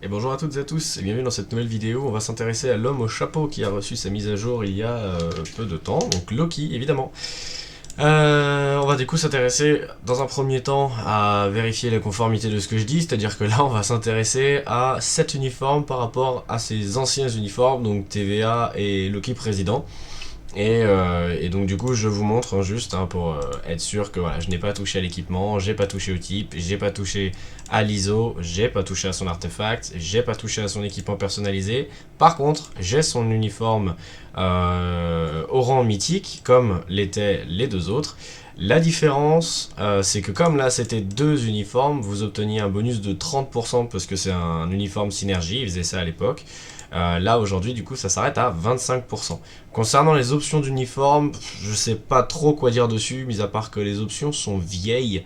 Et bonjour à toutes et à tous, et bienvenue dans cette nouvelle vidéo. On va s'intéresser à l'homme au chapeau qui a reçu sa mise à jour il y a peu de temps, donc Loki évidemment. On va du coup s'intéresser dans un premier temps à vérifier la conformité de ce que je dis, c'est-à-dire que là on va s'intéresser à cet uniforme par rapport à ses anciens uniformes, donc TVA et Loki président. Et donc du coup je vous montre juste pour être sûr que voilà, je n'ai pas touché à l'équipement, j'ai pas touché au type, j'ai pas touché à l'ISO, j'ai pas touché à son artefact, j'ai pas touché à son équipement personnalisé. Par contre j'ai son uniforme au rang mythique comme l'étaient les deux autres. La différence c'est que comme là c'était deux uniformes, vous obteniez un bonus de 30% parce que c'est un uniforme synergie, ils faisaient ça à l'époque. Là aujourd'hui du coup ça s'arrête à 25%. Concernant les options d'uniforme, je sais pas trop quoi dire dessus, mis à part que les options sont vieilles.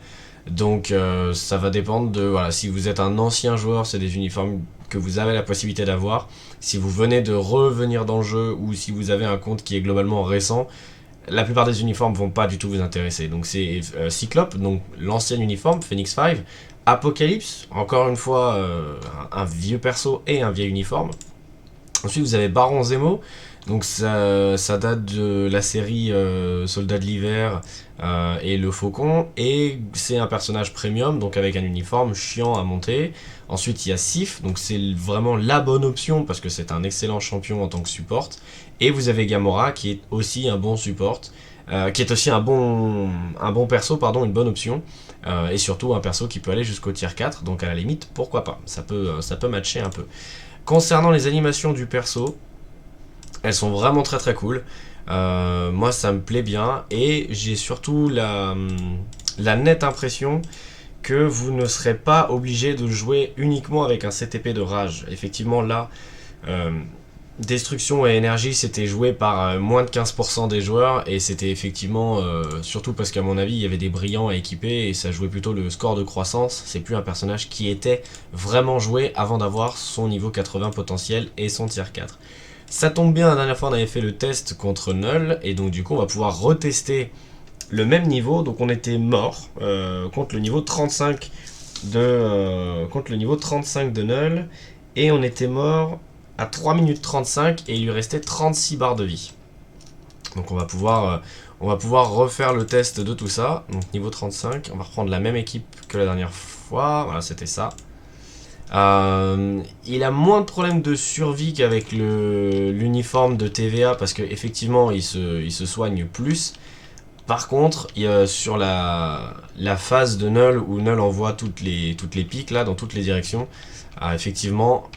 Donc ça va dépendre de, voilà, si vous êtes un ancien joueur, c'est des uniformes que vous avez la possibilité d'avoir. Si vous venez de revenir dans le jeu ou si vous avez un compte qui est globalement récent, la plupart des uniformes vont pas du tout vous intéresser. Donc c'est Cyclope, donc l'ancien uniforme, Phoenix 5, Apocalypse, encore une fois un vieux perso et un vieil uniforme. Ensuite vous avez Baron Zemo, donc ça date de la série Soldats de l'hiver et le Faucon, et c'est un personnage premium, donc avec un uniforme chiant à monter. Ensuite il y a Sif, donc c'est vraiment la bonne option parce que c'est un excellent champion en tant que support. Et vous avez Gamora qui est aussi un bon support, qui est aussi un bon perso, pardon, une bonne option. Et surtout un perso qui peut aller jusqu'au tier 4, donc à la limite pourquoi pas, ça peut matcher un peu. Concernant les animations du perso, elles sont vraiment très très cool. Moi ça me plaît bien et j'ai surtout la nette impression que vous ne serez pas obligé de jouer uniquement avec un CTP de rage. Effectivement là, euh, destruction et énergie c'était joué par moins de 15% des joueurs et c'était effectivement, surtout parce qu'à mon avis il y avait des brillants à équiper et ça jouait plutôt le score de croissance. C'est plus un personnage qui était vraiment joué avant d'avoir son niveau 80 potentiel et son tier 4. Ça tombe bien, la dernière fois on avait fait le test contre Null, et donc du coup on va pouvoir retester le même niveau. Donc on était mort contre le niveau 35 de Null, et on était mort à 3 minutes 35 et il lui restait 36 barres de vie. Donc on va pouvoir refaire le test de tout ça. Donc niveau 35, on va reprendre la même équipe que la dernière fois, voilà c'était ça. Il a moins de problèmes de survie qu'avec l'uniforme de TVA parce qu'effectivement il se soigne plus. Par contre, sur la phase de Null où Null envoie toutes les piques là dans toutes les directions, effectivement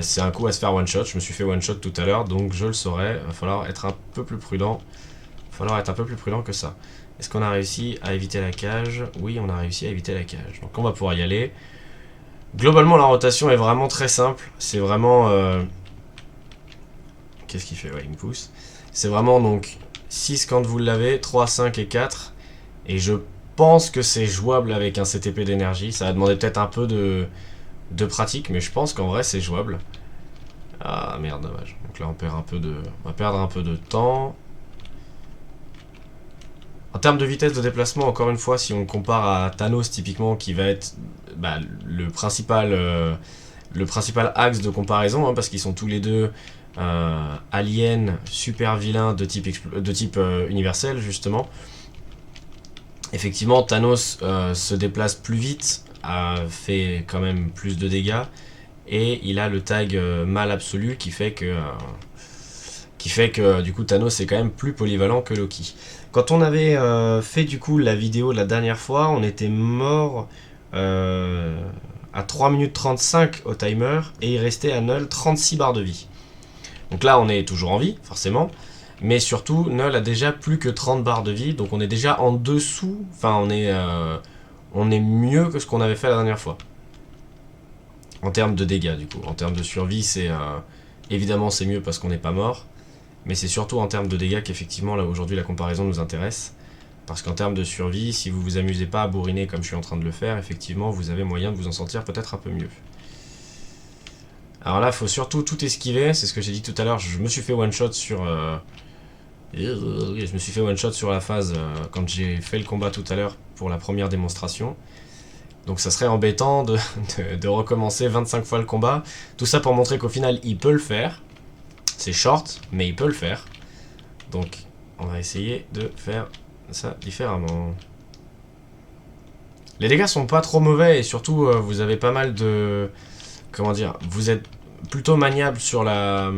c'est un coup à se faire one shot. Je me suis fait one shot tout à l'heure donc je le saurais. Il va falloir être un peu plus prudent. Que ça. Est-ce qu'on a réussi à éviter la cage? Oui, on a réussi à éviter la cage. Donc on va pouvoir y aller. Globalement, la rotation est vraiment très simple. C'est vraiment... Qu'est-ce qu'il fait? Ouais, il me pousse. C'est vraiment donc 6 quand vous l'avez, 3, 5 et 4. Et je pense que c'est jouable avec un CTP d'énergie. Ça va demander peut-être un peu de pratique, mais je pense qu'en vrai c'est jouable. Ah merde, dommage. Donc là on va perdre un peu de temps. En termes de vitesse de déplacement, encore une fois, si on compare à Thanos typiquement, qui va être le principal axe de comparaison, parce qu'ils sont tous les deux aliens super vilains de type universel, justement. Effectivement, Thanos se déplace plus vite, fait quand même plus de dégâts, et il a le tag mal absolu qui fait que du coup Thanos est quand même plus polyvalent que Loki. Quand on avait fait du coup la vidéo la dernière fois, on était mort à 3 minutes 35 au timer et il restait à Null 36 barres de vie. Donc là on est toujours en vie forcément, mais surtout Null a déjà plus que 30 barres de vie, donc on est déjà en dessous, enfin on est mieux que ce qu'on avait fait la dernière fois. En termes de dégâts du coup, en termes de survie c'est évidemment c'est mieux parce qu'on n'est pas mort. Mais c'est surtout en termes de dégâts qu'effectivement, là aujourd'hui, la comparaison nous intéresse. Parce qu'en termes de survie, si vous vous amusez pas à bourriner comme je suis en train de le faire, effectivement, vous avez moyen de vous en sortir peut-être un peu mieux. Alors là, il faut surtout tout esquiver, c'est ce que j'ai dit tout à l'heure. Je me suis fait one shot sur la phase quand j'ai fait le combat tout à l'heure pour la première démonstration. Donc ça serait embêtant de recommencer 25 fois le combat. Tout ça pour montrer qu'au final, il peut le faire. C'est short, mais il peut le faire. Donc, on va essayer de faire ça différemment. Les dégâts sont pas trop mauvais et surtout, vous avez pas mal de... Comment dire? Vous êtes plutôt maniable sur la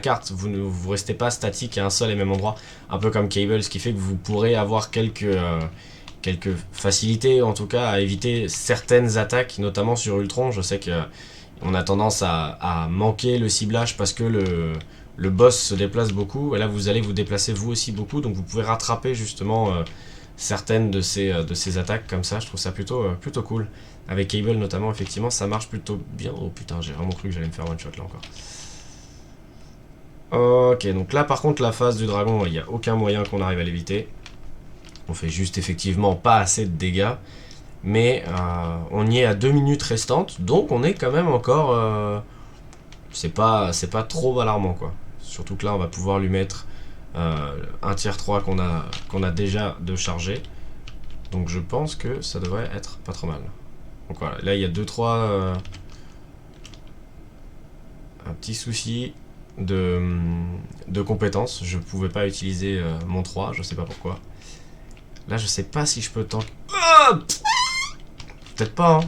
carte. Vous ne vous restez pas statique à un seul et même endroit. Un peu comme Cable, ce qui fait que vous pourrez avoir quelques facilités, en tout cas, à éviter certaines attaques, notamment sur Ultron. Je sais que on a tendance à manquer le ciblage parce que le boss se déplace beaucoup. Et là, vous allez vous déplacer vous aussi beaucoup. Donc, vous pouvez rattraper justement certaines de ces attaques comme ça. Je trouve ça plutôt cool. Avec Cable notamment, effectivement, ça marche plutôt bien. Oh putain, j'ai vraiment cru que j'allais me faire one shot là encore. Ok, donc là par contre, la phase du dragon, il n'y a aucun moyen qu'on arrive à l'éviter. On fait juste effectivement pas assez de dégâts. Mais on y est à 2 minutes restantes. Donc on est quand même encore... c'est pas trop alarmant quoi. Surtout que là, on va pouvoir lui mettre un tier 3 qu'on a déjà de chargé. Donc je pense que ça devrait être pas trop mal. Donc voilà, là il y a 2-3 un petit souci de compétences. Je pouvais pas utiliser mon 3, je sais pas pourquoi. Là je sais pas si je peux tank. Ah, peut-être pas hein.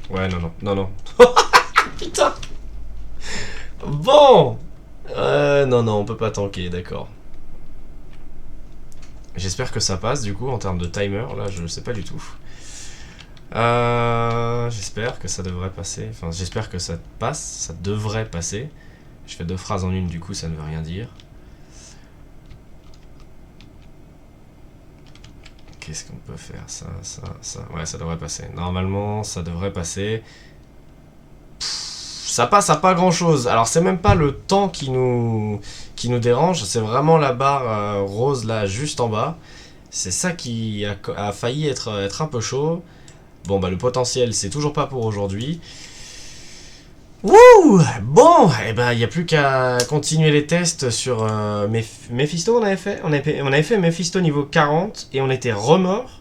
Ouais non. Putain. Bon. Non on peut pas tanker, d'accord. J'espère que ça passe du coup en termes de timer, là je sais pas du tout. J'espère que ça devrait passer. Enfin, j'espère que ça passe. Ça devrait passer. Je fais 2 phrases en une, du coup, ça ne veut rien dire. Qu'est-ce qu'on peut faire? Ça. Ouais, ça devrait passer. Normalement, ça devrait passer. Ça passe à pas grand-chose. Alors, c'est même pas le temps qui nous dérange. C'est vraiment la barre rose, là, juste en bas. C'est ça qui a failli être un peu chaud. Bon, bah le potentiel, c'est toujours pas pour aujourd'hui. Wouh! Bon, et ben il n'y a plus qu'à continuer les tests sur Mephisto, on avait fait Mephisto niveau 40 et on était remords.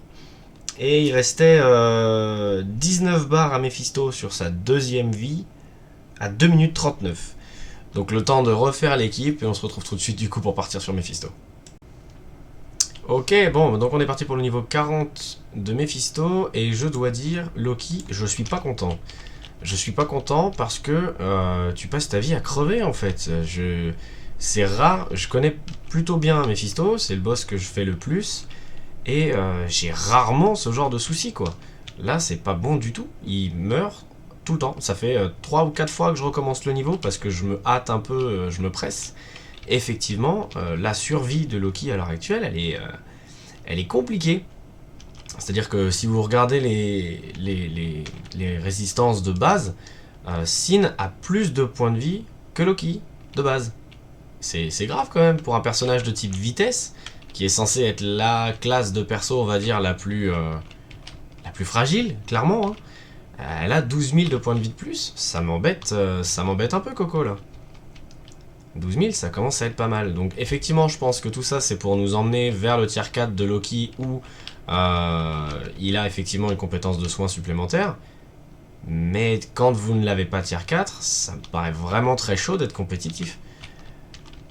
Et il restait 19 barres à Mephisto sur sa deuxième vie à 2 minutes 39. Donc le temps de refaire l'équipe et on se retrouve tout de suite du coup pour partir sur Mephisto. Ok, bon, donc on est parti pour le niveau 40 de Mephisto, et je dois dire, Loki, je suis pas content. Je suis pas content parce que tu passes ta vie à crever en fait. C'est rare, je connais plutôt bien Mephisto, c'est le boss que je fais le plus, et j'ai rarement ce genre de soucis quoi. Là c'est pas bon du tout, il meurt tout le temps. Ça fait 3 ou 4 fois que je recommence le niveau parce que je me hâte un peu, je me presse. Effectivement, la survie de Loki à l'heure actuelle, elle est compliquée. C'est-à-dire que si vous regardez les résistances de base, Sin a plus de points de vie que Loki, de base. C'est grave quand même pour un personnage de type vitesse, qui est censé être la classe de perso, on va dire, la plus fragile, clairement. Hein. Elle a 12 000 de points de vie de plus, ça m'embête un peu Coco là. 12 000, ça commence à être pas mal. Donc effectivement, je pense que tout ça, c'est pour nous emmener vers le tier 4 de Loki, où il a effectivement une compétence de soins supplémentaire. Mais quand vous ne l'avez pas tier 4, ça me paraît vraiment très chaud d'être compétitif.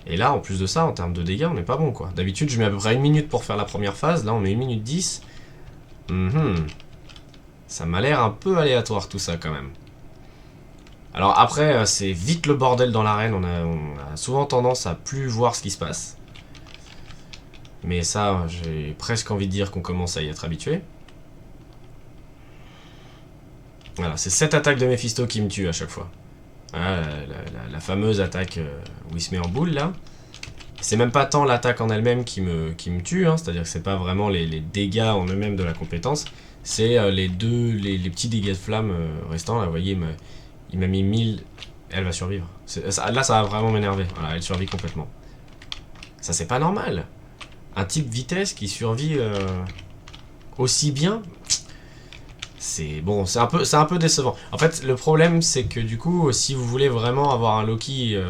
Et là, en plus de ça, en termes de dégâts, on n'est pas bon quoi. D'habitude, je mets à peu près 1 minute pour faire la première phase. Là, on met 1 minute 10. Ça m'a l'air un peu aléatoire tout ça quand même. Alors après, c'est vite le bordel dans l'arène, on a souvent tendance à plus voir ce qui se passe. Mais ça, j'ai presque envie de dire qu'on commence à y être habitué. Voilà, c'est cette attaque de Mephisto qui me tue à chaque fois. Voilà, la fameuse attaque où il se met en boule là. C'est même pas tant l'attaque en elle-même qui me tue, hein, c'est-à-dire que c'est pas vraiment les dégâts en eux-mêmes de la compétence, c'est les petits dégâts de flamme restants. Là, vous voyez, il m'a mis 1000, elle va survivre. Là, ça va vraiment m'énerver. Voilà, elle survit complètement. Ça, c'est pas normal. Un type vitesse qui survit aussi bien, c'est bon, c'est un peu décevant. En fait, le problème, c'est que du coup, si vous voulez vraiment avoir un Loki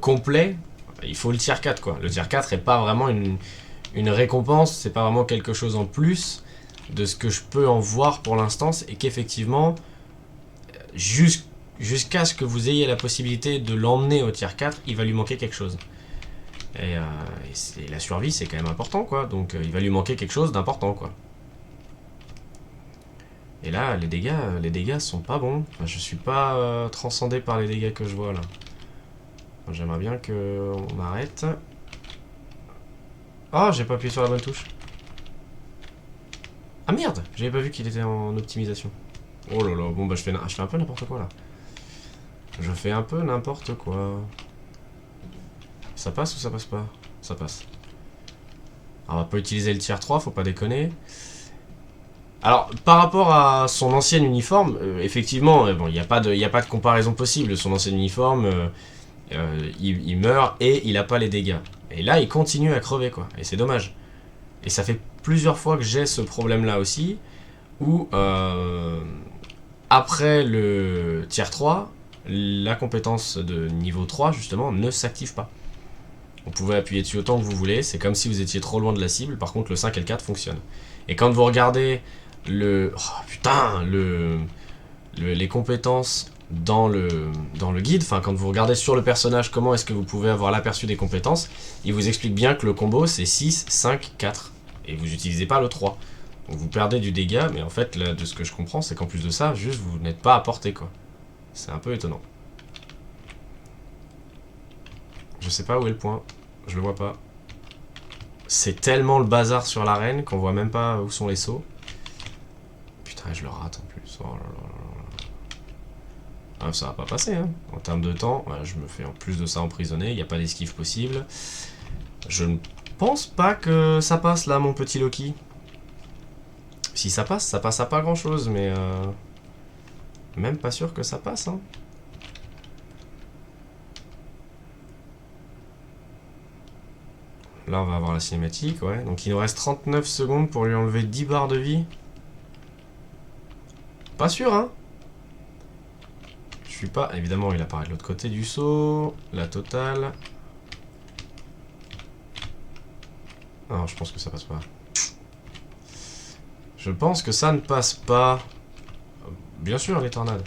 complet, il faut le tier 4, quoi. Le tier 4 est pas vraiment une récompense, c'est pas vraiment quelque chose en plus. de ce que je peux en voir pour l'instant, et qu'effectivement, jusqu'à ce que vous ayez la possibilité de l'emmener au tier 4, il va lui manquer quelque chose. Et la survie, c'est quand même important, quoi. Donc il va lui manquer quelque chose d'important, quoi. Et là, les dégâts sont pas bons. Enfin, je suis pas transcendé par les dégâts que je vois, là. J'aimerais bien qu'on arrête. Oh, j'ai pas appuyé sur la bonne touche. Ah merde, j'avais pas vu qu'il était en optimisation. Oh là là, bon bah je fais un peu n'importe quoi là. Je fais un peu n'importe quoi. Ça passe ou ça passe pas? Ça passe. Alors, on va pas utiliser le tier 3, faut pas déconner. Alors, par rapport à son ancien uniforme, effectivement, bon, il n'y a pas de comparaison possible. Son ancien uniforme, il meurt et il a pas les dégâts. Et là, il continue à crever, quoi. Et c'est dommage. Et ça fait plusieurs fois que j'ai ce problème-là aussi, où après le tier 3, la compétence de niveau 3, justement, ne s'active pas. Vous pouvez appuyer dessus autant que vous voulez, c'est comme si vous étiez trop loin de la cible, par contre le 5 et le 4 fonctionnent. Et quand vous regardez les compétences dans le guide, enfin quand vous regardez sur le personnage comment est-ce que vous pouvez avoir l'aperçu des compétences, il vous explique bien que le combo c'est 6, 5, 4, et vous n'utilisez pas le 3. Donc vous perdez du dégât, mais en fait là, de ce que je comprends c'est qu'en plus de ça, juste vous n'êtes pas à portée, quoi. C'est un peu étonnant. Je sais pas où est le point, je le vois pas. C'est tellement le bazar sur l'arène qu'on voit même pas où sont les sauts. Putain, je le rate en plus. Oh là là là. Ah, ça va pas passer, hein. En termes de temps, je me fais en plus de ça emprisonner, il n'y a pas d'esquive possible. Je ne pense pas que ça passe là, mon petit Loki. Si ça passe à pas grand chose, mais même pas sûr que ça passe, hein. Là, on va avoir la cinématique, ouais. Donc, il nous reste 39 secondes pour lui enlever 10 barres de vie. Pas sûr, hein. Je suis pas... Évidemment, il apparaît de l'autre côté du saut. La totale. Non, je pense que ça passe pas. Je pense que ça ne passe pas. Bien sûr, les tornades.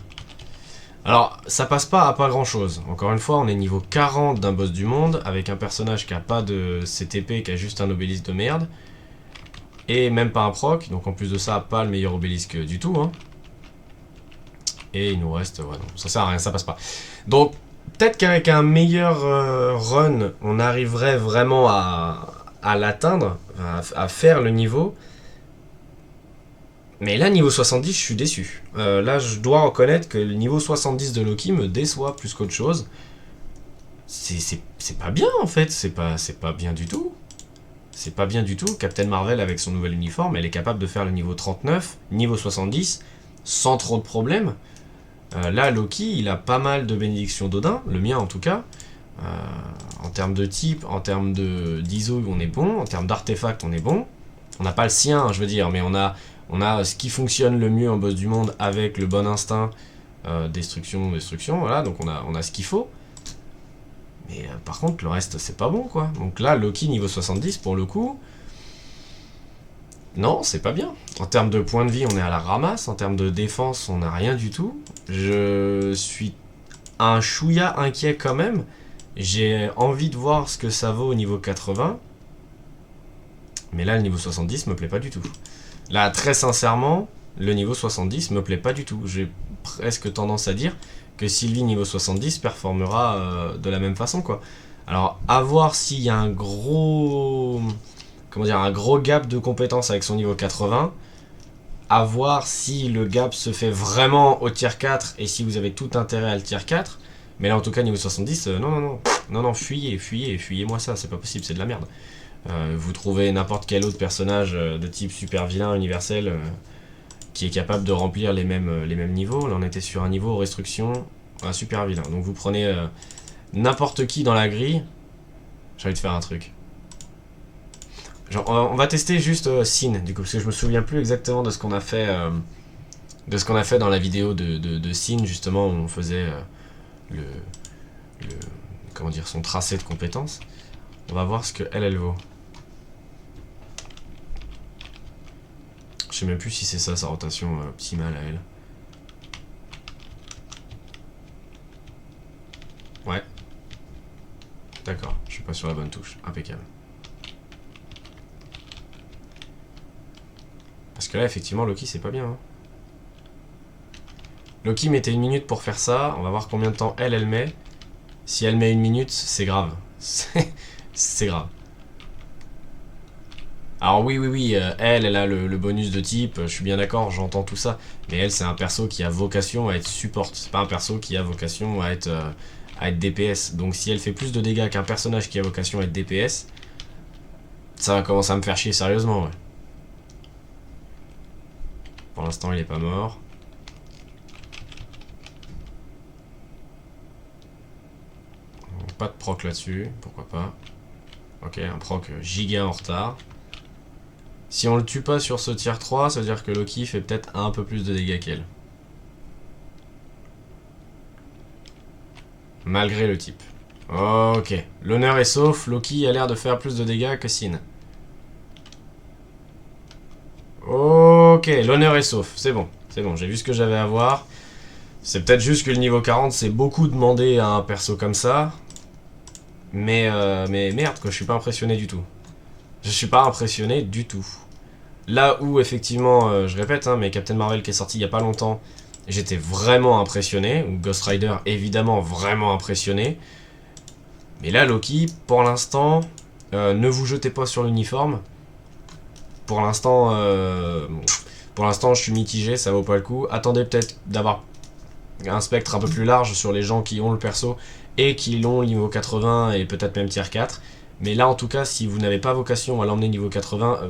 Alors, ça passe pas à pas grand chose. Encore une fois, on est niveau 40 d'un boss du monde, avec un personnage qui a pas de CTP, qui a juste un obélisque de merde. Et même pas un proc, donc en plus de ça, pas le meilleur obélisque du tout, hein. Et il nous reste... Ouais, non, ça sert à rien, ça passe pas. Donc, peut-être qu'avec un meilleur run, on arriverait vraiment à l'atteindre, à faire le niveau. Mais là, niveau 70, je suis déçu. Là, je dois reconnaître que le niveau 70 de Loki me déçoit plus qu'autre chose. C'est pas bien, en fait. C'est pas bien du tout. C'est pas bien du tout. Captain Marvel, avec son nouvel uniforme, elle est capable de faire le niveau 39, niveau 70, sans trop de problèmes. Là, Loki, il a pas mal de bénédictions d'Odin, le mien en tout cas. En termes de type, en termes d'ISO, on est bon. En termes d'artefacts, on est bon. On n'a pas le sien, je veux dire, mais on a ce qui fonctionne le mieux en boss du monde avec le bon instinct, destruction, voilà, donc on a ce qu'il faut. Mais par contre, le reste, c'est pas bon, quoi. Donc là, Loki niveau 70, pour le coup, non, c'est pas bien. En termes de points de vie, on est à la ramasse. En termes de défense, on n'a rien du tout. Je suis un chouïa inquiet quand même. J'ai envie de voir ce que ça vaut au niveau 80. Mais là, le niveau 70 me plaît pas du tout. Là, très sincèrement, le niveau 70 me plaît pas du tout. J'ai presque tendance à dire que Sylvie niveau 70 performera de la même façon, quoi. Alors, à voir s'il y a un gros gap de compétences avec son niveau 80. À voir si le gap se fait vraiment au tier 4 et si vous avez tout intérêt à le tier 4. Mais là, en tout cas, niveau 70, non, fuyez-moi ça, c'est pas possible, c'est de la merde. Vous trouvez n'importe quel autre personnage de type super vilain universel qui est capable de remplir les mêmes niveaux. Là, on était sur un niveau restriction, un super vilain. Donc vous prenez n'importe qui dans la grille. J'ai envie de faire un truc. Genre, on va tester juste Sin, du coup, parce que je me souviens plus exactement de ce qu'on a fait, dans la vidéo de Sin, justement, où on faisait son tracé de compétences. On va voir ce que elle vaut. Je sais même plus si c'est ça sa rotation optimale à elle. Ouais. D'accord, je suis pas sur la bonne touche. Impeccable. Parce que là, effectivement, Loki, c'est pas bien. Hein. Loki mettait 1 minute pour faire ça. On va voir combien de temps elle met. Si elle met 1 minute, c'est grave. C'est grave. Alors oui, elle a le bonus de type, je suis bien d'accord, j'entends tout ça. Mais elle, c'est un perso qui a vocation à être support. C'est pas un perso qui a vocation à être DPS. Donc si elle fait plus de dégâts qu'un personnage qui a vocation à être DPS, ça va commencer à me faire chier sérieusement, ouais. Pour l'instant, il est pas mort. Pas de proc là-dessus, pourquoi pas. Ok, un proc giga en retard. Si on le tue pas sur ce tier 3, ça veut dire que Loki fait peut-être un peu plus de dégâts qu'elle. Malgré le type. Ok. L'honneur est sauf, Loki a l'air de faire plus de dégâts que Sin. Ok, l'honneur est sauf, c'est bon, j'ai vu ce que j'avais à voir. C'est peut-être juste que le niveau 40, c'est beaucoup demandé à un perso comme ça. Mais merde, quoi, je suis pas impressionné du tout. Je suis pas impressionné du tout. Là où, effectivement, je répète, hein, mais Captain Marvel qui est sorti il y a pas longtemps, j'étais vraiment impressionné. Ou Ghost Rider, évidemment, vraiment impressionné. Mais là, Loki, pour l'instant, ne vous jetez pas sur l'uniforme. Pour l'instant, je suis mitigé, ça vaut pas le coup. Attendez peut-être d'avoir un spectre un peu plus large sur les gens qui ont le perso et qui l'ont niveau 80 et peut-être même tier 4. Mais là, en tout cas, si vous n'avez pas vocation à l'emmener niveau 80,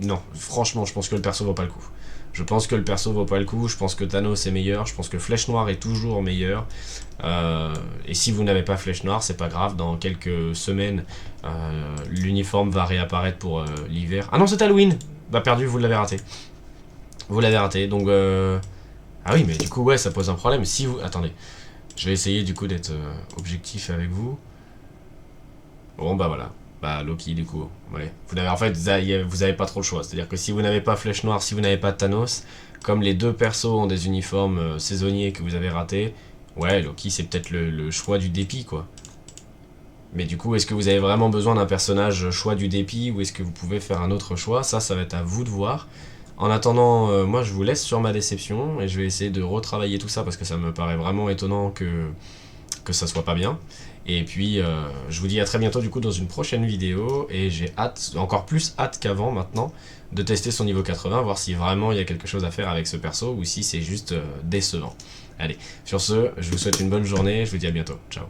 non, franchement, je pense que le perso vaut pas le coup. Je pense que le perso vaut pas le coup, je pense que Thanos est meilleur, je pense que Flèche Noire est toujours meilleur. Et si vous n'avez pas Flèche Noire, c'est pas grave, dans quelques semaines, l'uniforme va réapparaître pour l'hiver. Ah non, c'est Halloween. Bah perdu, vous l'avez raté. Vous l'avez raté, donc... Ah oui, mais du coup, ouais, ça pose un problème. Si vous... Attendez, je vais essayer du coup d'être objectif avec vous. Bon, bah voilà. Bah Loki du coup, ouais. En fait, vous avez pas trop le choix. C'est-à-dire que si vous n'avez pas Flèche Noire, si vous n'avez pas Thanos, comme les deux persos ont des uniformes saisonniers que vous avez ratés, ouais, Loki c'est peut-être le choix du dépit quoi. Mais du coup, est-ce que vous avez vraiment besoin d'un personnage choix du dépit ou est-ce que vous pouvez faire un autre choix? Ça va être à vous de voir. En attendant, moi je vous laisse sur ma déception et je vais essayer de retravailler tout ça parce que ça me paraît vraiment étonnant que ça soit pas bien. Et puis, je vous dis à très bientôt du coup dans une prochaine vidéo. Et j'ai hâte, encore plus hâte qu'avant maintenant, de tester son niveau 80, voir si vraiment il y a quelque chose à faire avec ce perso ou si c'est juste décevant. Allez, sur ce, je vous souhaite une bonne journée, je vous dis à bientôt. Ciao.